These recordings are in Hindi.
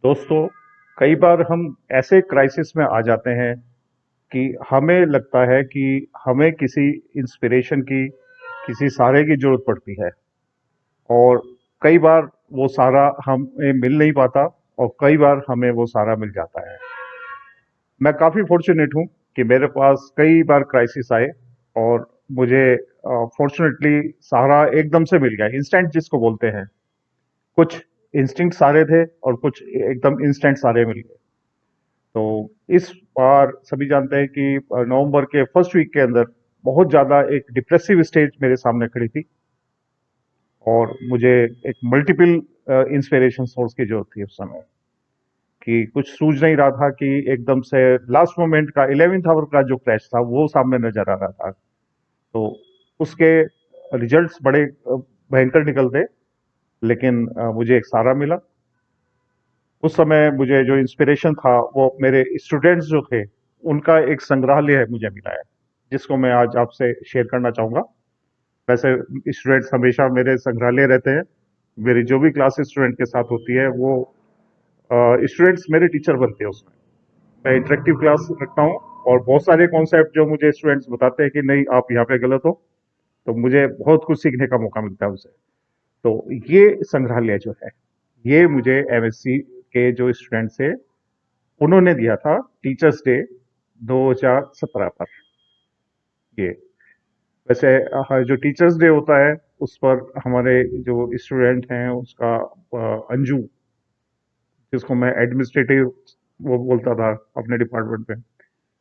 दोस्तों, कई बार हम ऐसे क्राइसिस में आ जाते हैं कि हमें लगता है कि हमें किसी इंस्पिरेशन की, किसी सहारे की जरूरत पड़ती है। और कई बार वो सहारा हमें मिल नहीं पाता और कई बार हमें वो सहारा मिल जाता है। मैं काफ़ी फॉर्चुनेट हूँ कि मेरे पास कई बार क्राइसिस आए और मुझे फॉर्चुनेटली सहारा एकदम से मिल गया, इंस्टेंट जिसको बोलते हैं। कुछ इंस्टिंक्ट सारे थे और कुछ एकदम इंस्टेंट सारे मिल गए। तो इस बार सभी जानते हैं कि नवंबर के फर्स्ट वीक के अंदर बहुत ज़्यादा एक डिप्रेसिव स्टेज मेरे सामने खड़ी थी और मुझे एक मल्टीपल इंस्पिरेशन सोर्स की जरूरत थी उस समय। कि कुछ सूझ नहीं रहा था कि एकदम से लास्ट मोमेंट का 11th आवर का जो क्रैश था वो सामने नजर आ रहा था। तो उसके रिजल्ट्स बड़े भयंकर निकलते, लेकिन मुझे एक सहारा मिला। उस समय मुझे जो इंस्पिरेशन था वो मेरे स्टूडेंट्स जो थे, उनका एक संग्रहालय मुझे मिला है, जिसको मैं आज आपसे शेयर करना चाहूंगा। वैसे स्टूडेंट्स हमेशा मेरे संग्रहालय रहते हैं। मेरी जो भी क्लास स्टूडेंट के साथ होती है वो स्टूडेंट्स मेरे टीचर बनते हैं उसमें। मैं इंटरेक्टिव क्लास रखता हूँ और बहुत सारे कॉन्सेप्ट जो मुझे स्टूडेंट्स बताते हैं कि नहीं आप यहाँ पे गलत हो, तो मुझे बहुत कुछ सीखने का मौका मिलता है उनसे। तो ये संग्रहालय जो है, ये मुझे एमएससी के जो स्टूडेंट्स थे उन्होंने दिया था टीचर्स डे 2017 पर। ये वैसे जो टीचर्स डे होता है उस पर हमारे जो स्टूडेंट हैं उसका अंजू, जिसको मैं एडमिनिस्ट्रेटिव वो बोलता था अपने डिपार्टमेंट में,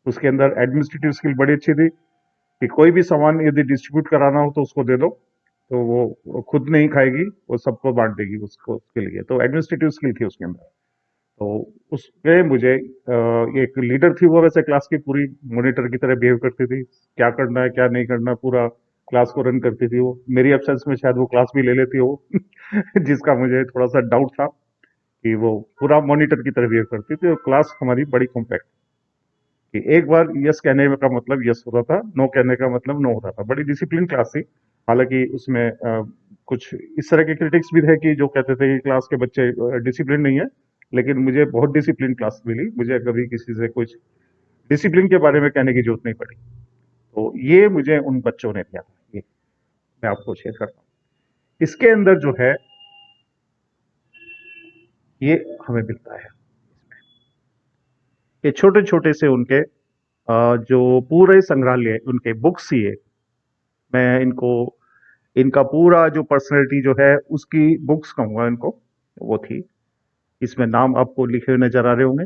उसके अंदर एडमिनिस्ट्रेटिव स्किल बड़ी अच्छी थी कि कोई भी सामान यदि डिस्ट्रीब्यूट कराना हो तो उसको दे दो, तो वो खुद नहीं खाएगी, वो सबको बांट देगी उसको, उसके लिए तो एडमिनिस्ट्रेटिव स्किल थी उसके अंदर। तो उसमें मुझे एक लीडर थी वो, वैसे क्लास की पूरी मॉनिटर की तरह बिहेव करती थी, क्या करना है क्या नहीं करना पूरा क्लास को रन करती थी वो। मेरी एब्सेंस में शायद वो क्लास भी ले लेती हो जिसका मुझे थोड़ा सा डाउट था कि वो पूरा मॉनिटर की तरह बिहेव करती थी। और क्लास हमारी बड़ी कॉम्पैक्ट कि एक बार यस कहने का मतलब यस होता था, नो कहने का मतलब नो होता था। बड़ी डिसिप्लिन क्लास थी। हालांकि उसमें कुछ इस तरह के क्रिटिक्स भी थे कि जो कहते थे कि क्लास के बच्चे डिसिप्लिन नहीं है, लेकिन मुझे बहुत डिसिप्लिन क्लास मिली, मुझे कभी किसी से कुछ डिसिप्लिन के बारे में कहने की जरूरत नहीं पड़ी। तो ये मुझे उन बच्चों ने दिया था, ये मैं आपको शेयर करता हूँ। इसके अंदर जो है ये हमें मिलता है, ये छोटे छोटे से उनके जो पूरे संग्रहालय उनके बुक्स ही है। मैं इनको, इनका पूरा जो पर्सनैलिटी जो है उसकी बुक्स कहूंगा इनको, वो थी। इसमें नाम आपको लिखे हुए नजर आ रहे होंगे।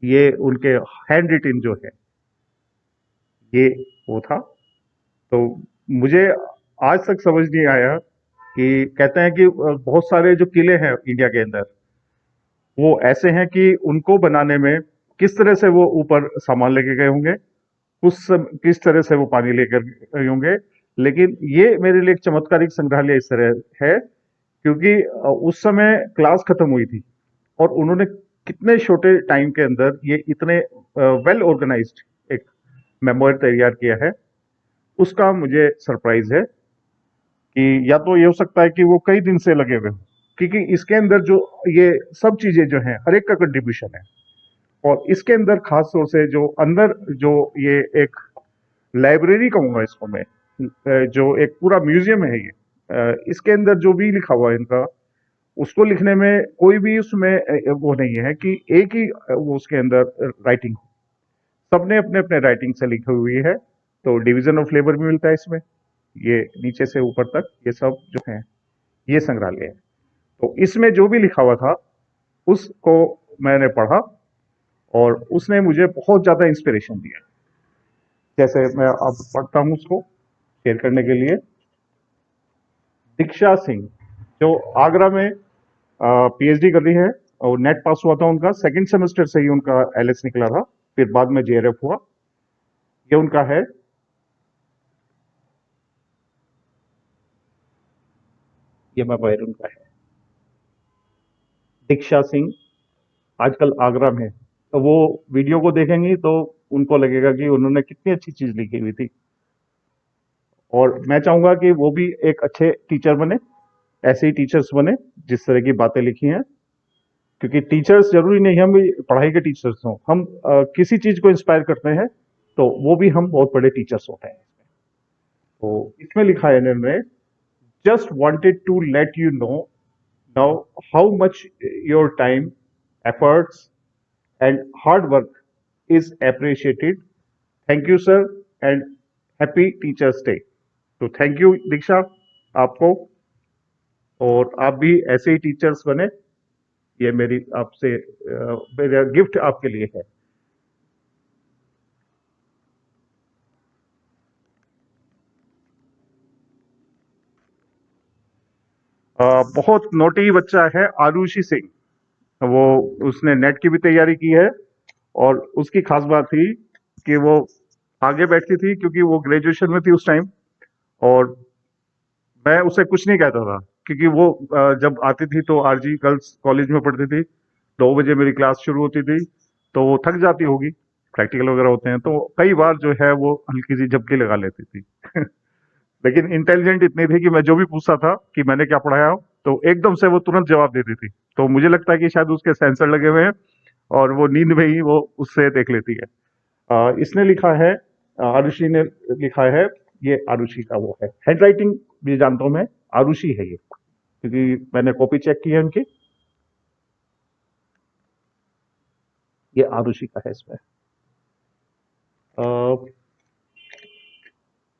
ये उनके हैंड रिटन जो है, ये वो था। तो मुझे आज तक समझ नहीं आया कि कहते हैं कि बहुत सारे जो किले हैं इंडिया के अंदर वो ऐसे हैं कि उनको बनाने में किस तरह से वो ऊपर सामान लेके गए होंगे, किस तरह से वो पानी लेकर गए होंगे। लेकिन ये मेरे लिए एक चमत्कारिक संग्रहालय इस तरह है क्योंकि उस समय क्लास खत्म हुई थी और उन्होंने कितने छोटे टाइम के अंदर ये इतने वेल ऑर्गेनाइज्ड एक मेमोरी तैयार किया है। उसका मुझे सरप्राइज है कि या तो ये हो सकता है कि वो कई दिन से लगे हुए हों, क्योंकि इसके अंदर जो ये सब चीजें जो हैं हर एक का कंट्रीब्यूशन है। और इसके अंदर खास तौर से जो अंदर जो ये एक लाइब्रेरी कहूंगा इसको मैं, जो एक पूरा म्यूजियम है ये, इसके अंदर जो भी लिखा हुआ है इनका, उसको लिखने में कोई भी उसमें वो नहीं है कि एक ही वो उसके अंदर राइटिंग हो। सबने अपने अपने राइटिंग से लिखी हुई है। तो डिवीजन ऑफ लेबर भी मिलता है इसमें, ये नीचे से ऊपर तक ये सब जो है, ये संग्रहालय है। तो इसमें जो भी लिखा हुआ था उसको मैंने पढ़ा और उसने मुझे बहुत ज्यादा इंस्पिरेशन दिया। जैसे मैं अब पढ़ता हूँ उसको शेयर करने के लिए। दीक्षा सिंह, जो आगरा में पीएचडी कर रही है और नेट पास हुआ था उनका, सेकंड सेमेस्टर से ही उनका एलएस निकला था, फिर बाद में जेआरएफ हुआ। ये उनका है। ये मोबाइल उनका है, दीक्षा सिंह, आजकल आगरा में। तो वो वीडियो को देखेंगी तो उनको लगेगा कि उन्होंने कितनी अच्छी चीज लिखी हुई थी। और मैं चाहूंगा कि वो भी एक अच्छे टीचर बने, ऐसे ही टीचर्स बने जिस तरह की बातें लिखी हैं। क्योंकि टीचर्स जरूरी नहीं हम पढ़ाई के टीचर्स हों, हम किसी चीज को इंस्पायर करते हैं तो वो भी हम बहुत बड़े टीचर्स होते हैं। तो इसमें लिखा है इन्होंने, just wanted to let you know now how much your time, efforts and hard work is appreciated. Thank you sir and happy Teachers Day. तो थैंक यू दीक्षा आपको, और आप भी ऐसे ही टीचर्स बने, ये मेरी आपसे मेरा गिफ्ट आपके लिए है। बहुत नोटी बच्चा है आरुषि सिंह, वो उसने नेट की भी तैयारी की है, और उसकी खास बात थी कि वो आगे बैठती थी क्योंकि वो ग्रेजुएशन में थी उस टाइम, और मैं उसे कुछ नहीं कहता था क्योंकि वो जब आती थी तो आरजी गर्ल्स कॉलेज में पढ़ती थी, 2 बजे मेरी क्लास शुरू होती थी, तो वो थक जाती होगी, प्रैक्टिकल वगैरह होते हैं, तो कई बार जो है वो हल्की सी झपकी लगा लेती थी लेकिन इंटेलिजेंट इतनी थी कि मैं जो भी पूछता था कि मैंने क्या पढ़ाया तो एकदम से वो तुरंत जवाब देती थी। तो मुझे लगता है कि शायद उसके सेंसर लगे हुए हैं और वो नींद में ही वो उससे देख लेती है। इसने लिखा है, आरुषि ने लिखा है, ये आरुषि का वो है, हैंड राइटिंग भी जानता हूं मैं, आरुषि है ये, क्योंकि मैंने कॉपी चेक की है उनकी, ये आरुषि का है इसमें।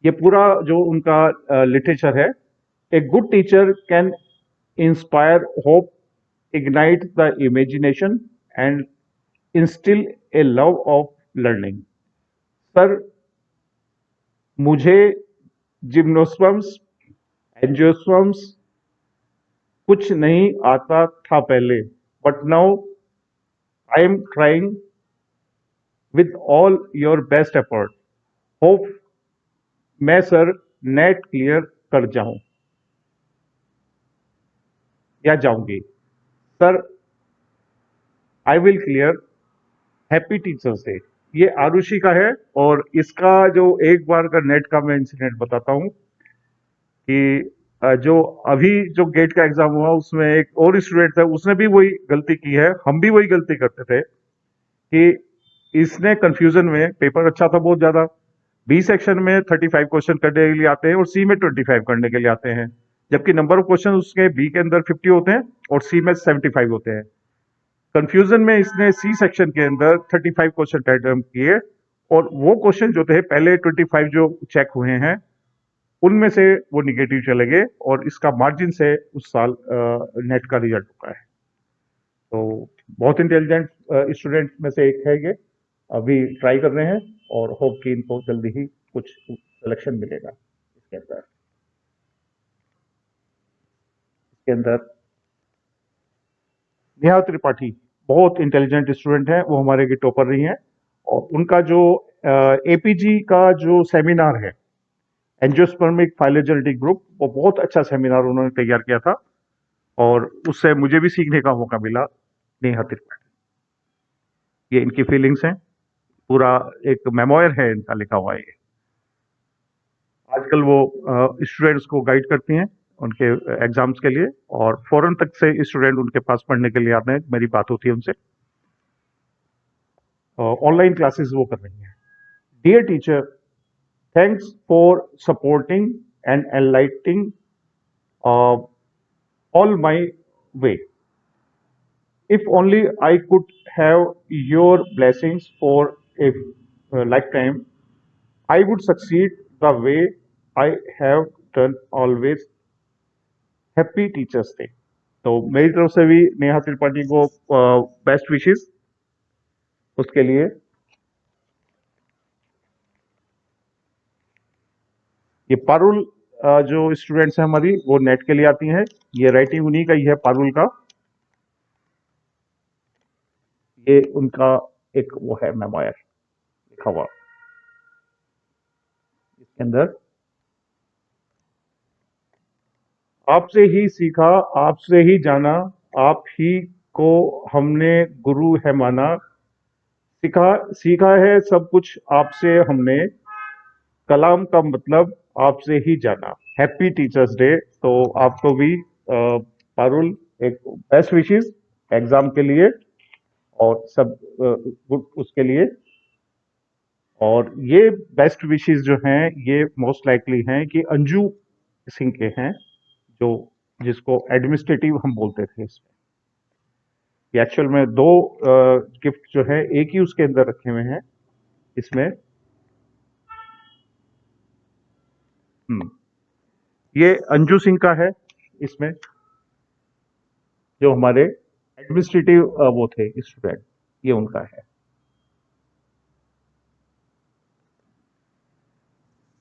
ये पूरा जो उनका लिटरेचर है, a good teacher can inspire hope, ignite the imagination and instill a love of learning. Sir, मुझे जिम्नोस्पर्म्स, एंजियोस्पर्म्स कुछ नहीं आता था पहले, but now I am trying with all your best effort, hope मैं सर नेट क्लियर कर जाऊं या जाऊंगी। Sir, I will clear, happy teachers day. ये आरुषि का है, और इसका जो एक बार का नेट का मैं इंसिडेंट बताता हूँ कि जो अभी जो गेट का एग्जाम हुआ उसमें एक और स्टूडेंट था, उसने भी वही गलती की है, हम भी वही गलती करते थे कि इसने कंफ्यूजन में, पेपर अच्छा था बहुत ज्यादा, बी सेक्शन में 35 क्वेश्चन करने के लिए आते हैं और सी में 25 करने के लिए आते हैं, जबकि नंबर ऑफ क्वेश्चन उसके बी के अंदर 50 होते हैं और सी में 75 होते हैं। कंफ्यूजन में इसने सी सेक्शन के अंदर 35 क्वेश्चन अटेम्प्ट किए, और वो क्वेश्चन जो थे पहले 25 जो चेक हुए हैं उनमें से वो निगेटिव चले गए, और इसका मार्जिन से उस साल नेट का रिजल्ट हुआ है। तो बहुत इंटेलिजेंट स्टूडेंट में से एक है ये, अभी ट्राई कर रहे हैं और होप कि इनको जल्दी ही कुछ सिलेक्शन मिलेगा इसके अंदर। नेहा त्रिपाठी बहुत इंटेलिजेंट स्टूडेंट है, वो हमारे की टॉपर रही हैं, और उनका जो एपीजी का जो सेमिनार है, एंजियोस्पर्मिक फाइलोजेनेटिक ग्रुप, वो बहुत अच्छा सेमिनार उन्होंने तैयार किया था, और उससे मुझे भी सीखने का मौका मिला। नेहा त्रिपाठी, ये इनकी फीलिंग्स हैं, पूरा एक मेमोयर है इनका लिखा हुआ ये। आजकल वो स्टूडेंट्स को गाइड करती हैं उनके एग्जाम्स के लिए, और फॉरेन तक से स्टूडेंट उनके पास पढ़ने के लिए आते हैं, मेरी बात होती है उनसे, ऑनलाइन क्लासेस वो कर रही हैं। Dear teacher, thanks for supporting and enlightening all my way. If only I could have your blessings for a lifetime, I would succeed the way I have done always. Happy Teachers Day. तो मेरी तरफ से भी नेहा त्रिपाठी को बेस्ट विशेस उसके लिए। ये पारुल जो स्टूडेंट्स हैं हमारी, वो नेट के लिए आती हैं, ये राइटिंग उन्हीं का ही है, पारुल का, ये उनका एक वो है मेमोयर लिखा हुआ, इसके अंदर आपसे ही सीखा, आपसे ही जाना, आप ही को हमने गुरु है माना, सीखा है सब कुछ आपसे हमने, कलाम का मतलब आपसे ही जाना। Happy teachers day. तो आपको भी पारुल एक बेस्ट विशेस, एग्जाम के लिए और सब गुड उसके लिए। और ये बेस्ट विशेस जो हैं ये मोस्ट लाइकली हैं कि अंजू सिंह के हैं, जो जिसको एडमिनिस्ट्रेटिव हम बोलते थे इसमें। ये एक्चुअल में दो गिफ्ट जो है एक ही उसके अंदर रखे हुए हैं इसमें। हम्म, ये अंजू सिंह का है इसमें, जो हमारे एडमिनिस्ट्रेटिव वो थे स्टूडेंट, ये उनका है।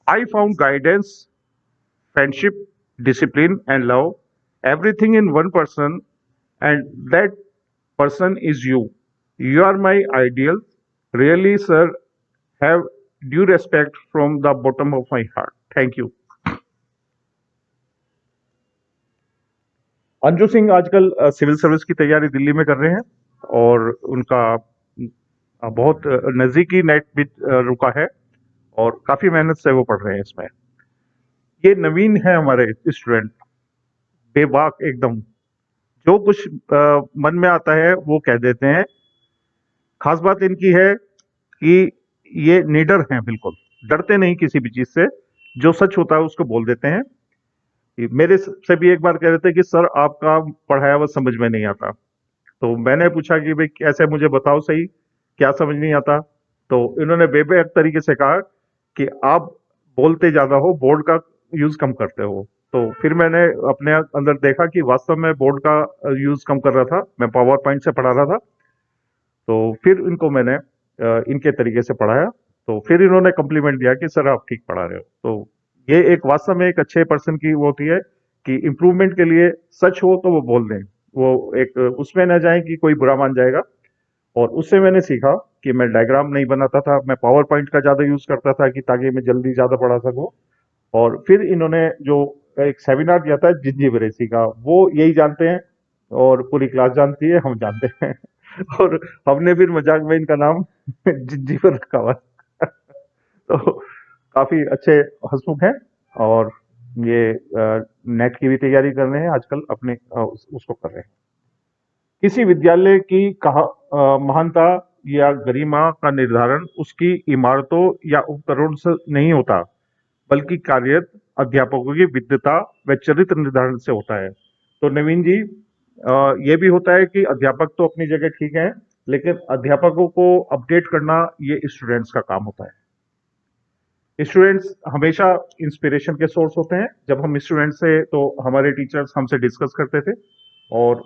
I found guidance, friendship, discipline, and love, everything in one person, and that person is you. You are my ideal. Really, sir, have due respect from the bottom of my heart. Thank you. Anju Singh आजकल सिविल सर्विस की तैयारी दिल्ली में कर रहे हैं, और उनका बहुत नजदीकी नेट भी रुका है, और काफी मेहनत से वो पढ़ रहे हैं इसमें। ये नवीन है हमारे स्टूडेंट, बेबाक एकदम, जो कुछ मन में आता है वो कह देते हैं। खास बात इनकी है कि ये निडर हैं, बिल्कुल डरते नहीं किसी भी चीज से, जो सच होता है उसको बोल देते हैं। मेरे से भी एक बार कह रहे थे कि सर आपका पढ़ाया हुआ समझ में नहीं आता। तो मैंने पूछा कि भाई कैसे, मुझे बताओ सही, क्या समझ नहीं आता। तो इन्होंने बेबे तरीके से कहा कि आप बोलते ज्यादा हो, बोर्ड का यूज कम करते हो। तो फिर मैंने अपने अंदर देखा कि वास्तव में बोर्ड का यूज कम कर रहा था, मैं पावर पॉइंट से पढ़ा रहा था। तो फिर इनको मैंने इनके तरीके से पढ़ाया, तो फिर इन्होंने कम्प्लीमेंट दिया कि सर आप ठीक पढ़ा रहे हो। तो ये एक वास्तव में एक अच्छे पर्सन की वो होती है कि इम्प्रूवमेंट के लिए सच हो तो वो बोल दें, वो एक उसमें ना जाए कि कोई बुरा मान जाएगा। और उससे मैंने सीखा कि मैं डायग्राम नहीं बनाता था, मैं पावर पॉइंट का ज्यादा यूज करता था कि ताकि मैं जल्दी ज्यादा पढ़ा सकूं। और फिर इन्होंने जो एक सेमिनार दिया था जिंजीबरेसी का, वो यही जानते हैं, और पूरी क्लास जानती है, हम जानते हैं। और हमने फिर मजाक में इनका नाम जिंजीबर रखा हुआ है। तो काफी अच्छे हंसमुख हैं, और ये नेट की भी तैयारी कर रहे हैं आजकल, अपने उसको कर रहे हैं। किसी विद्यालय की महानता या गरिमा का निर्धारण उसकी इमारतों या उपकरणों से नहीं होता, बल्कि कार्यरत अध्यापकों की विद्वता व चरित्र निर्धारण से होता है। तो नवीन जी, ये भी होता है कि अध्यापक तो अपनी जगह ठीक है, लेकिन अध्यापकों को अपडेट करना ये स्टूडेंट्स का काम होता है। स्टूडेंट्स हमेशा इंस्पिरेशन के सोर्स होते हैं। जब हम स्टूडेंट से, तो हमारे टीचर्स हमसे डिस्कस करते थे, और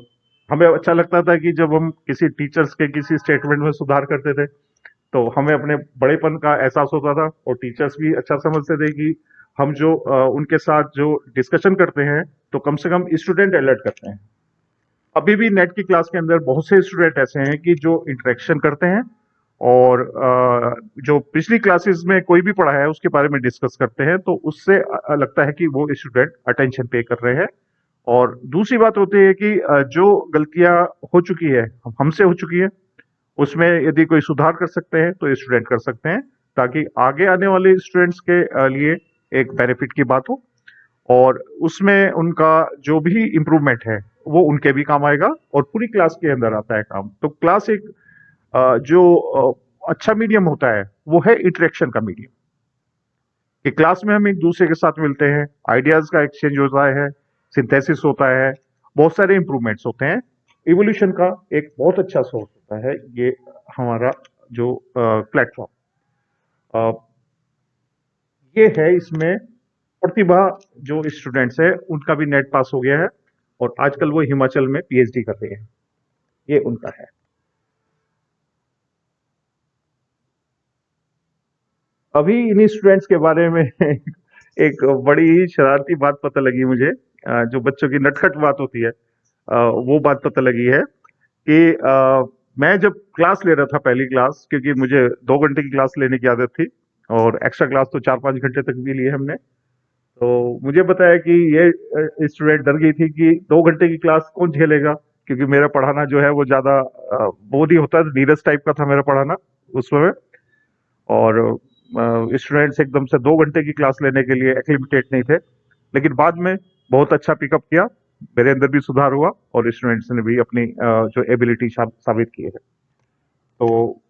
हमें अच्छा लगता था कि जब हम किसी टीचर्स के किसी स्टेटमेंट में सुधार करते थे, तो हमें अपने बड़ेपन का एहसास होता था, और टीचर्स भी अच्छा समझते थे कि हम जो उनके साथ जो डिस्कशन करते हैं, तो कम से कम स्टूडेंट अलर्ट करते हैं। अभी भी नेट की क्लास के अंदर बहुत से स्टूडेंट ऐसे हैं कि जो इंटरेक्शन करते हैं, और जो पिछली क्लासेस में कोई भी पढ़ा है उसके बारे में डिस्कस करते हैं, तो उससे लगता है कि वो स्टूडेंट अटेंशन पे कर रहे हैं। और दूसरी बात होती है कि जो गलतियां हो चुकी है, हमसे हो चुकी है, उसमें यदि कोई सुधार कर सकते हैं तो स्टूडेंट कर सकते हैं, ताकि आगे आने वाले स्टूडेंट्स के लिए एक बेनिफिट की बात हो, और उसमें उनका जो भी इम्प्रूवमेंट है वो उनके भी काम आएगा, और पूरी क्लास के अंदर आता है काम। तो क्लास एक जो अच्छा मीडियम होता है वो है इंटरेक्शन का मीडियम, कि क्लास में हम एक दूसरे के साथ मिलते हैं, आइडियाज का एक्सचेंज होता है, सिंथेसिस होता है, बहुत सारे इंप्रूवमेंट्स होते हैं। इवोल्यूशन का एक बहुत अच्छा सोर्स होता है ये हमारा जो प्लेटफॉर्म। ये है इसमें प्रतिभा, जो स्टूडेंट्स है उनका भी नेट पास हो गया है, और आजकल वो हिमाचल में पीएचडी कर रहे हैं, ये उनका है। अभी इन्हीं स्टूडेंट्स के बारे में एक बड़ी ही शरारती बात पता लगी मुझे, जो बच्चों की नटखट बात होती है, वो बात पता लगी है कि मैं जब क्लास ले रहा था, पहली क्लास, क्योंकि मुझे 2 घंटे की क्लास लेने की आदत थी, और एक्स्ट्रा क्लास तो 4-5 घंटे तक भी लिए हमने। तो मुझे बताया कि ये स्टूडेंट डर गई थी कि 2 घंटे की क्लास कौन झेलेगा, क्योंकि मेरा पढ़ाना जो है वो ज्यादा वो नहीं होता, नीरस टाइप का था मेरा पढ़ाना उस समय। और स्टूडेंट्स एकदम से 2 घंटे की क्लास लेने के लिए एक्लिमिटेट नहीं थे, लेकिन बाद में बहुत अच्छा पिकअप किया। मेरे अंदर भी सुधार हुआ और स्टूडेंट्स ने भी अपनी जो एबिलिटी साबित की है। तो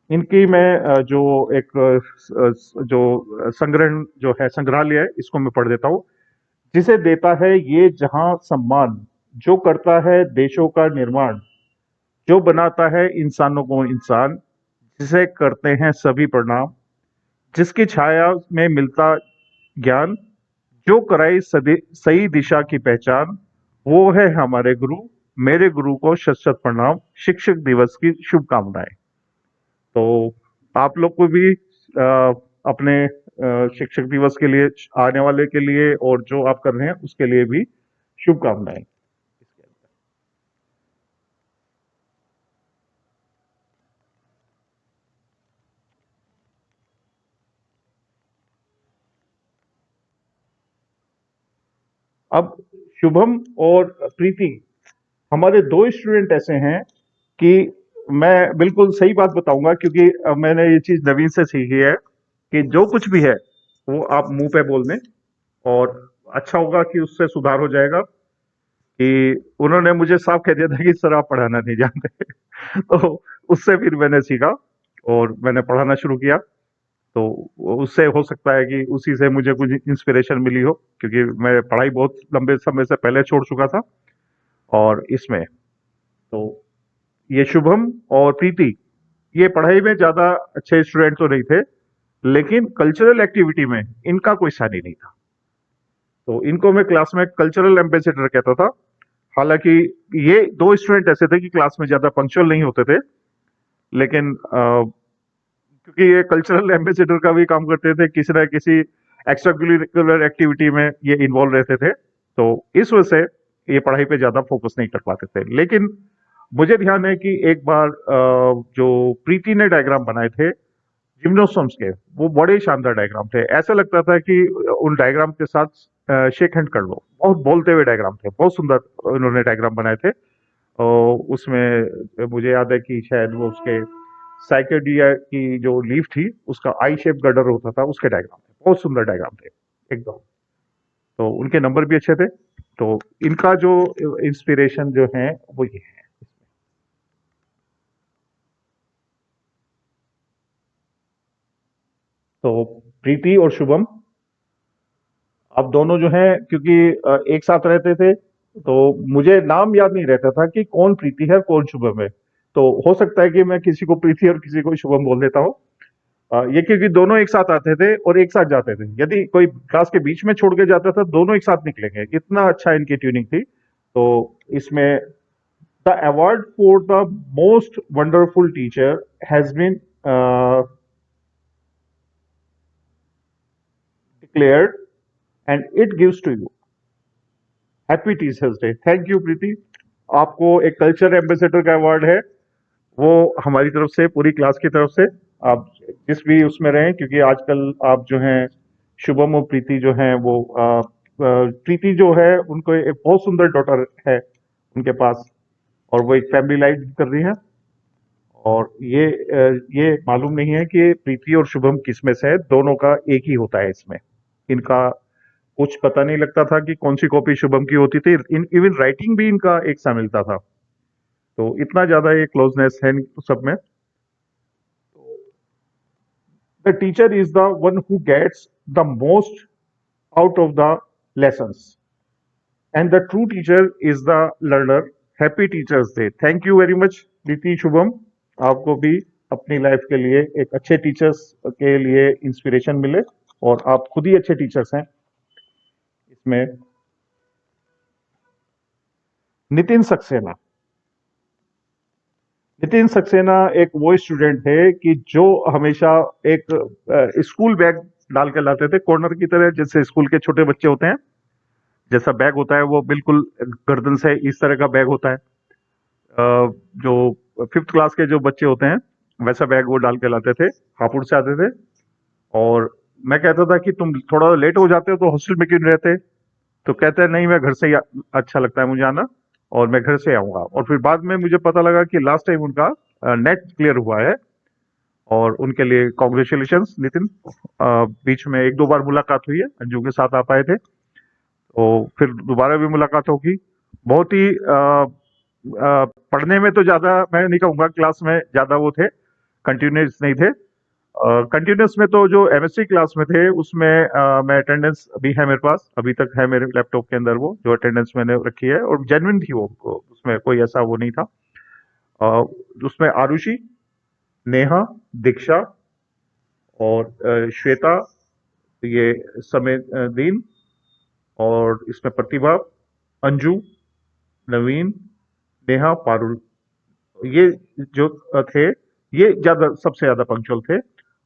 इनकी मैं जो एक जो संग्रहण जो है संग्रहालय है इसको मैं पढ़ देता हूँ। जिसे देता है ये जहां सम्मान, जो करता है देशों का निर्माण, जो बनाता है इंसानों को इंसान, जिसे करते हैं सभी प्रणाम, जिसकी छाया में मिलता ज्ञान, जो कराई सही दिशा की पहचान, वो है हमारे गुरु। मेरे गुरु को शत शत प्रणाम, शिक्षक दिवस की शुभकामनाएं। तो आप लोग को भी अपने शिक्षक दिवस के लिए, आने वाले के लिए और जो आप कर रहे हैं उसके लिए भी शुभकामनाएं। अब शुभम और प्रीति हमारे दो स्टूडेंट ऐसे हैं कि मैं बिल्कुल सही बात बताऊंगा, क्योंकि मैंने ये चीज नवीन से सीखी है कि जो कुछ भी है वो आप मुंह पे बोल दें और अच्छा होगा कि उससे सुधार हो जाएगा। कि उन्होंने मुझे साफ कह दिया था कि सर आप पढ़ाना नहीं जानते। तो उससे फिर मैंने सीखा और मैंने पढ़ाना शुरू किया। तो उससे हो सकता है कि उसी से मुझे कुछ इंस्पिरेशन मिली हो, क्योंकि मैं पढ़ाई बहुत लंबे समय से पहले छोड़ चुका था। और इसमें तो ये शुभम और प्रीति ये पढ़ाई में ज्यादा अच्छे स्टूडेंट तो नहीं थे, लेकिन कल्चरल एक्टिविटी में इनका कोई सानी नहीं था। तो इनको मैं क्लास में कल्चरल एम्बेसडर कहता था। हालांकि ये दो स्टूडेंट ऐसे थे कि क्लास में ज्यादा पंक्चुअल नहीं होते थे, लेकिन क्योंकि ये कल्चरल एम्बेसडर का भी काम करते थे, किसी न किसी एक्स्ट्रा करिकुलर एक्टिविटी में ये इन्वॉल्व रहते थे। तो इस वजह से ये पढ़ाई पे ज्यादा फोकस नहीं कर पाते थे। लेकिन मुझे ध्यान है कि एक बार जो प्रीति ने डायग्राम बनाए थे जिम्नोस्टम्स के, वो बड़े शानदार डायग्राम थे। ऐसा लगता था कि उन डायग्राम के साथ शेक हैंड कर लो। बहुत बोलते हुए डायग्राम थे, बहुत सुंदर उन्होंने डायग्राम बनाए थे। और उसमें मुझे याद है कि शायद वो उसके साइकेडिया की जो लीफ थी उसका आई शेप गर्डर होता था, उसके डायग्राम थे, बहुत सुंदर डायग्राम थे एकदम। तो उनके नंबर भी अच्छे थे। तो इनका जो इंस्पिरेशन जो है वो ये है। तो प्रीति और शुभम, अब दोनों जो हैं, क्योंकि एक साथ रहते थे, तो मुझे नाम याद नहीं रहता था कि कौन प्रीति है कौन शुभम है। तो हो सकता है कि मैं किसी को प्रीति और किसी को शुभम बोल देता हूँ। ये क्योंकि दोनों एक साथ आते थे और एक साथ जाते थे। यदि कोई क्लास के बीच में छोड़ के जाता था, दोनों एक साथ निकलेंगे, इतना अच्छा इनकी ट्यूनिंग थी। तो इसमें the award for the most wonderful teacher has been declared and it gives to you. Happy teachers day. Thank you Preeti. आपको एक कल्चर एम्बेसडर का अवार्ड है, वो हमारी तरफ से, पूरी क्लास की तरफ से। आप जिस भी उसमें रहें, क्योंकि आजकल आप जो हैं शुभम और प्रीति जो हैं वो प्रीति जो है उनको एक बहुत सुंदर डॉटर है उनके पास, और वो एक फैमिली लाइफ कर रही है। और ये मालूम नहीं है कि प्रीति और शुभम किस में से है, दोनों का एक ही होता है इसमें। इनका कुछ पता नहीं लगता था कि कौन सी कॉपी शुभम की होती थी। इवन राइटिंग भी इनका एक सा मिलता था। तो इतना ज्यादा ये क्लोजनेस है इन सब में। The teacher is the one who gets the most out of the lessons, and the true teacher is the learner. Happy Teachers Day. Thank you very much, प्रीति शुभम। आपको भी अपनी लाइफ के लिए एक अच्छे टीचर्स के लिए इंस्पिरेशन मिले, और आप खुद ही अच्छे टीचर्स हैं इसमें। नितिन सक्सेना। नितिन सक्सेना एक वो स्टूडेंट थे कि जो हमेशा एक स्कूल बैग डाल के लाते थे कॉर्नर की तरह, जैसे स्कूल के छोटे बच्चे होते हैं जैसा बैग होता है, वो बिल्कुल गर्दन से इस तरह का बैग होता है। जो फिफ्थ क्लास के जो बच्चे होते हैं वैसा बैग वो डाल के लाते थे, हापुड़ से आते थे। और मैं कहता था कि तुम थोड़ा लेट हो जाते हो तो हॉस्टल में क्यों नहीं रहते? तो कहते हैं नहीं, मैं घर से ही अच्छा लगता है मुझे आना, और मैं घर से आऊंगा। और फिर बाद में मुझे पता लगा कि लास्ट टाइम उनका नेट क्लियर हुआ है, और उनके लिए कॉन्ग्रेचुलेशंस नितिन। बीच में एक दो बार मुलाकात हुई है, अंजू के साथ आप आए थे, तो फिर दोबारा भी मुलाकात होगी। बहुत ही पढ़ने में तो ज़्यादा मैं नहीं कहूँगा, क्लास में ज़्यादा वो थे, कंटिन्यूस नहीं थे। कंटिन्यूस में तो जो एमएससी क्लास में थे उसमें मैं अटेंडेंस अभी है मेरे पास, अभी तक है मेरे लैपटॉप के अंदर वो जो अटेंडेंस मैंने रखी है, और जेन्युइन थी वो उसमें कोई ऐसा वो नहीं था। अ, उसमें आरुषि, नेहा, दीक्षा और श्वेता, ये समेत दीन, और इसमें प्रतिभा, अंजू, नवीन, नेहा, पारुल, ये जो थे, ये ज्यादा सबसे ज्यादा पंक्चुअल थे।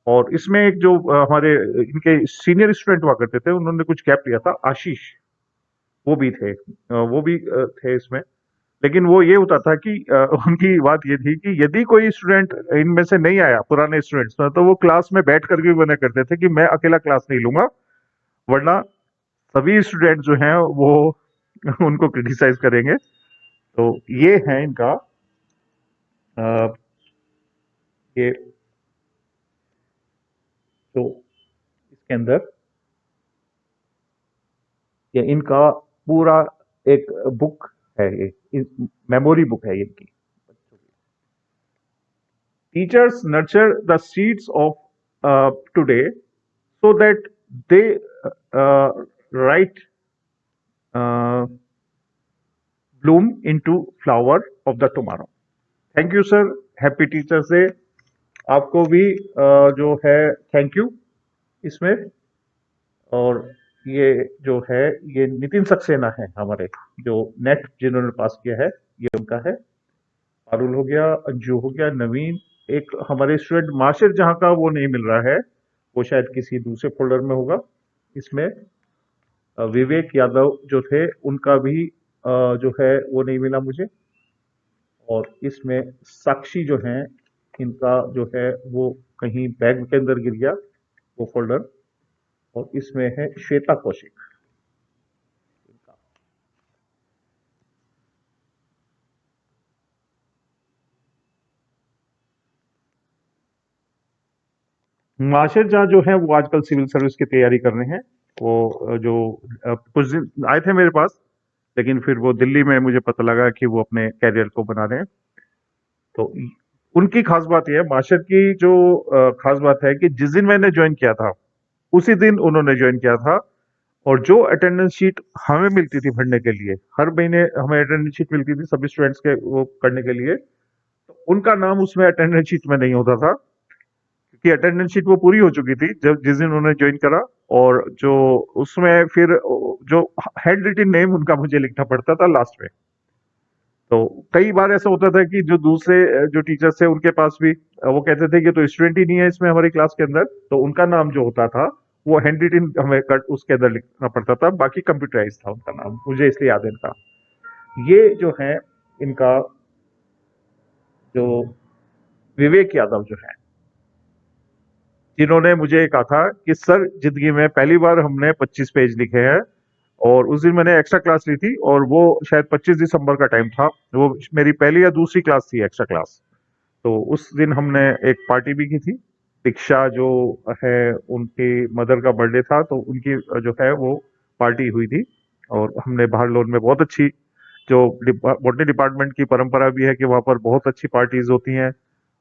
और इसमें एक जो हमारे इनके सीनियर स्टूडेंट हुआ करते थे, उन्होंने कुछ गैप लिया था, आशीष, वो भी थे, वो भी थे इसमें। लेकिन वो ये होता था कि उनकी बात ये थी कि यदि कोई स्टूडेंट इनमें से नहीं आया पुराने स्टूडेंट्स में, तो वो क्लास में बैठ करके भी मना करते थे कि मैं अकेला क्लास नहीं लूंगा, वरना सभी स्टूडेंट जो हैं वो उनको क्रिटिसाइज करेंगे। तो ये है इनका अ, ये जो इसके अंदर ये इनका पूरा एक बुक है, ये मेमोरी बुक है इनकी। Teachers nurture the seeds of today so that they write bloom into flower of the tomorrow। Thank you sir, happy teachers day. आपको भी जो है थैंक यू इसमें। और ये जो है ये नितिन सक्सेना है हमारे, जो नेट जिन्होंने पास किया है, ये उनका है। पारुल हो गया, अंजू हो गया, नवीन, एक हमारे स्टूडेंट माशिर जहां का वो नहीं मिल रहा है, वो शायद किसी दूसरे फोल्डर में होगा। इसमें विवेक यादव जो थे उनका भी जो है वो नहीं मिला मुझे। और इसमें साक्षी जो है, इनका जो है वो कहीं बैग के अंदर गिर गया वो फोल्डर। और इसमें है श्वेता कौशिक इनका। माशिर जहाँ जो है वो आजकल सिविल सर्विस की तैयारी कर रहे हैं। वो जो कुछ दिन आए थे मेरे पास, लेकिन फिर वो दिल्ली में मुझे पता लगा कि वो अपने कैरियर को बना रहे हैं। तो उनकी खास बात यह है, मास्टर की जो खास बात है कि जिस दिन मैंने ज्वाइन किया था उसी दिन उन्होंने ज्वाइन किया था। और जो अटेंडेंस शीट हमें मिलती थी भरने के लिए, हर महीने हमें अटेंडेंस शीट मिलती थी सभी स्टूडेंट्स के वो करने के लिए, तो उनका नाम उसमें अटेंडेंस शीट में नहीं होता था, क्योंकि अटेंडेंस शीट वो पूरी हो चुकी थी जब जिस दिन उन्होंने ज्वाइन करा। और जो उसमें फिर जो हैंड रिटन नेम उनका मुझे लिखना पड़ता था लास्ट में। तो कई बार ऐसा होता था कि जो दूसरे जो टीचर्स थे उनके पास भी वो कहते थे कि तो स्टूडेंट ही नहीं है इसमें हमारी क्लास के अंदर, तो उनका नाम जो होता था वो हैंड रिटन हमें कट उसके अंदर लिखना पड़ता था, बाकी कंप्यूटराइज था उनका नाम, मुझे इसलिए याद है इनका। ये जो है इनका जो विवेक यादव जो है, जिन्होंने मुझे कहा था कि सर जिंदगी में पहली बार हमने 25 पेज लिखे हैं। और उस दिन मैंने एक्स्ट्रा क्लास ली थी, और वो शायद 25 दिसंबर का टाइम था, वो मेरी पहली या दूसरी क्लास थी एक्स्ट्रा क्लास। तो उस दिन हमने एक पार्टी भी की थी। दीक्षा जो है उनकी मदर का बर्थडे था, तो उनकी जो है वो पार्टी हुई थी। और हमने बाहर लोन में बहुत अच्छी, जो बॉटनी डिपार्टमेंट की परंपरा भी है कि वहाँ पर बहुत अच्छी पार्टीज होती हैं।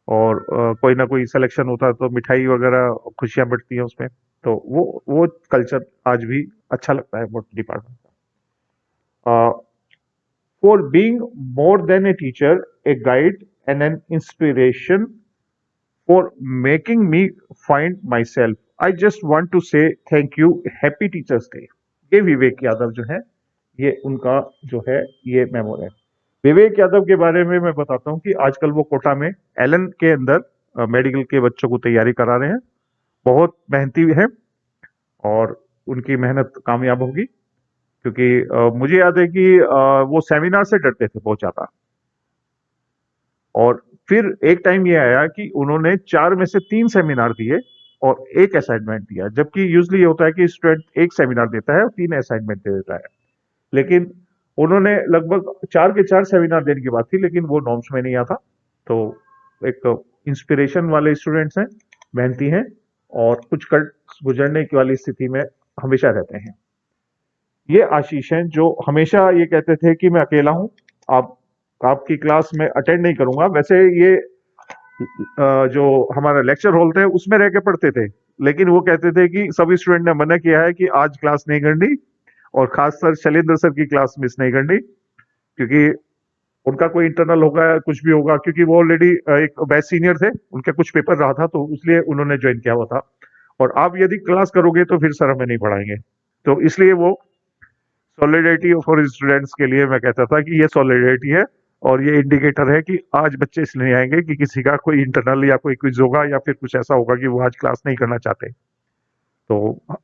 और कोई ना कोई सिलेक्शन होता है तो मिठाई वगैरह खुशियां बढ़ती हैं उसमें। तो वो कल्चर आज भी अच्छा लगता है बॉटनी डिपार्टमेंट का। For being more than a teacher, a guide, and an inspiration, for making me find myself. I just want to say thank you. Happy Teachers Day। ये विवेक यादव जो है, ये उनका जो है ये मेमो है। विवेक यादव के बारे में मैं बताता हूँ कि आजकल वो कोटा में एलन के अंदर मेडिकल के बच्चों को तैयारी करा रहे हैं। बहुत मेहनती है, और उनकी मेहनत कामयाब होगी। क्योंकि मुझे याद है कि वो सेमिनार से डरते थे बहुत ज्यादा। और फिर एक टाइम ये आया कि उन्होंने 4 में से 3 सेमिनार दिए और 1 असाइनमेंट दिया, जबकि यूजुअली ये होता है कि स्टूडेंट 1 सेमिनार देता है और 3 असाइनमेंट दे देता है। लेकिन उन्होंने लगभग 4 के 4 सेमिनार देने की बात थी, लेकिन वो नॉर्म्स में नहीं आता। तो एक इंस्पिरेशन वाले स्टूडेंट्स हैं, मेहनती हैं, और कुछ कर गुजरने की वाली स्थिति में हमेशा रहते हैं। ये आशीष हैं जो हमेशा ये कहते थे कि मैं अकेला हूं, आप आपकी क्लास में अटेंड नहीं करूंगा। वैसे ये जो हमारा लेक्चर हॉल थे उसमें रह के पढ़ते थे, लेकिन वो कहते थे कि सभी स्टूडेंट ने मना किया है कि आज क्लास नहीं करनी, और खासकर शैलेंद्र सर की क्लास मिस नहीं करनी, क्योंकि उनका कोई इंटरनल होगा या कुछ भी होगा, क्योंकि वो ऑलरेडी एक बैच सीनियर थे, उनका कुछ पेपर रहा था तो इसलिए उन्होंने ज्वाइन किया हुआ था। और आप यदि क्लास करोगे तो फिर सर हमें नहीं पढ़ाएंगे, तो इसलिए वो सॉलिडेरिटी फॉर स्टूडेंट्स के लिए मैं कहता था कि ये सॉलिडेरिटी है, और ये इंडिकेटर है कि आज बच्चे इसलिए नहीं आएंगे कि किसी का कोई इंटरनल या कोई क्विज होगा या फिर कुछ ऐसा होगा कि वो आज क्लास नहीं करना चाहते। तो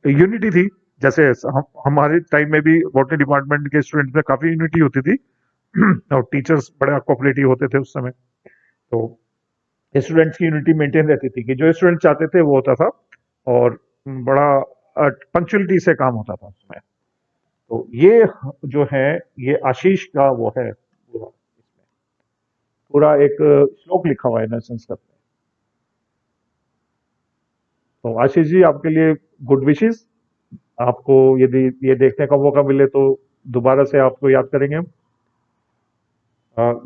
यूनिटी थी, जैसे हमारे टाइम में भी बॉटनी डिपार्टमेंट के स्टूडेंट में काफी यूनिटी होती थी और टीचर्स बड़ा कोऑपरेटिव होते थे उस समय। तो स्टूडेंट्स की यूनिटी मेंटेन रहती थी कि जो स्टूडेंट चाहते थे वो होता था, और बड़ा पंक्चुअलिटी से काम होता था उसमें। तो ये जो है, ये आशीष का वो है पूरा, इसमें पूरा एक श्लोक लिखा हुआ है ना संस्कृत में। तो आशीष जी, आपके लिए गुड विशेस। आपको यदि ये देखने का मौका मिले तो दोबारा से आपको याद करेंगे हम।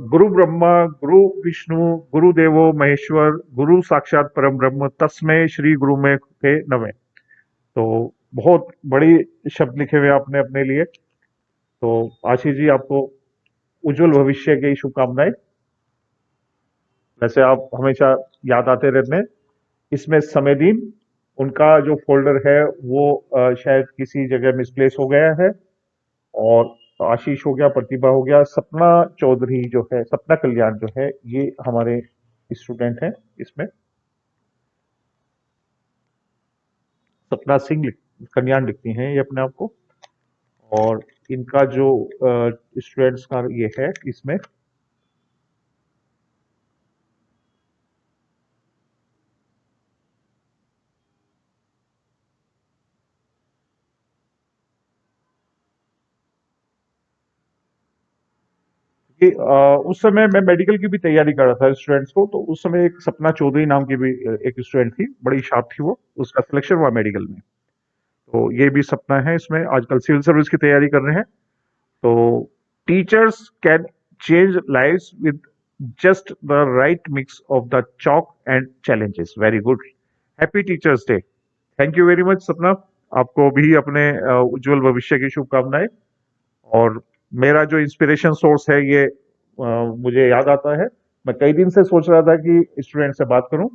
गुरु ब्रह्मा गुरु विष्णु गुरु देवो महेश्वर गुरु साक्षात परम ब्रह्म तस्मै श्री गुरु में के नमः। तो बहुत बड़ी शब्द लिखे हुए आपने अपने लिए। तो आशीष जी, आपको उज्जवल भविष्य की शुभकामनाएं। वैसे आप हमेशा याद आते रहते हैं। इसमें समयदीन, उनका जो फोल्डर है वो शायद किसी जगह मिसप्लेस हो गया है। और आशीष हो गया, प्रतिभा हो गया, सपना चौधरी जो है, सपना कल्याण जो है, ये हमारे स्टूडेंट हैं इसमें। सपना सिंह कल्याण लिखती हैं ये अपने आप को। और इनका जो स्टूडेंट्स का ये है इसमें, कि उस समय मैं मेडिकल की भी तैयारी कर रहा था स्टूडेंट्स को, तो उस समय एक सपना चौधरी नाम की भी एक स्टूडेंट थी, बड़ी शार्प थी वो, उसका सिलेक्शन हुआ मेडिकल में। तो ये भी सपना है इसमें, आजकल सिविल सर्विस की तैयारी कर रहे हैं। तो teachers can change lives with just the right mix of the chalk and challenges. Very good. Happy teachers day. Thank you very much सपना। आपको भी अपने उज्जवल भविष्य की शुभकामनाएं। और मेरा जो इंस्पिरेशन सोर्स है ये मुझे याद आता है। मैं कई दिन से सोच रहा था कि स्टूडेंट से बात करूं,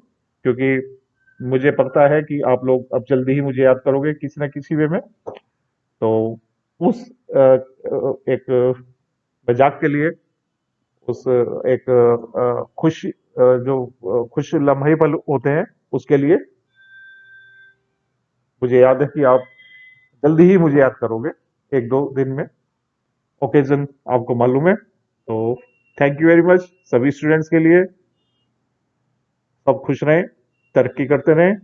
क्योंकि मुझे पता है कि आप लोग अब जल्दी ही मुझे याद करोगे किसी न किसी वे में। तो उस एक मजाक के लिए, उस एक खुश जो खुश लम्हे पल होते हैं उसके लिए, मुझे याद है कि आप जल्दी ही मुझे याद करोगे, एक दो दिन में। ओकेजन आपको मालूम है। तो थैंक यू वेरी मच सभी स्टूडेंट्स के लिए। सब खुश रहें, तरक्की करते रहें,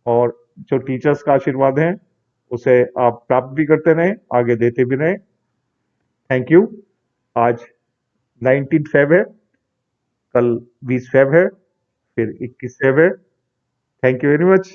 और जो टीचर्स का आशीर्वाद है उसे आप प्राप्त भी करते रहें, आगे देते भी रहें। Thank you. आज 19 फेब है, कल 20 फेब है, फिर 21 फेब है। Thank you very much.